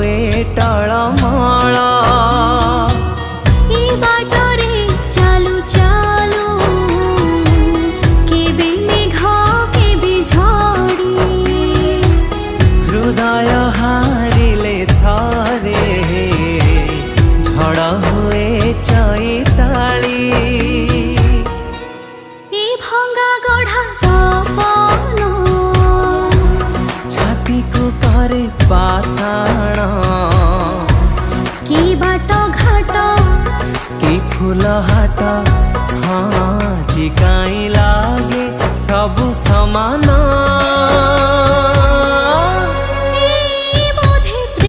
हुए टळमळ। ए बाटरे चालू चालू केबे मेघ केबे झड़ी। हृदय हारिले थरे झड़ हुए चैताली। ए भंगा गढ़ा सपन छाती को करे पाषाण। की बाट घाट की फूल हाथ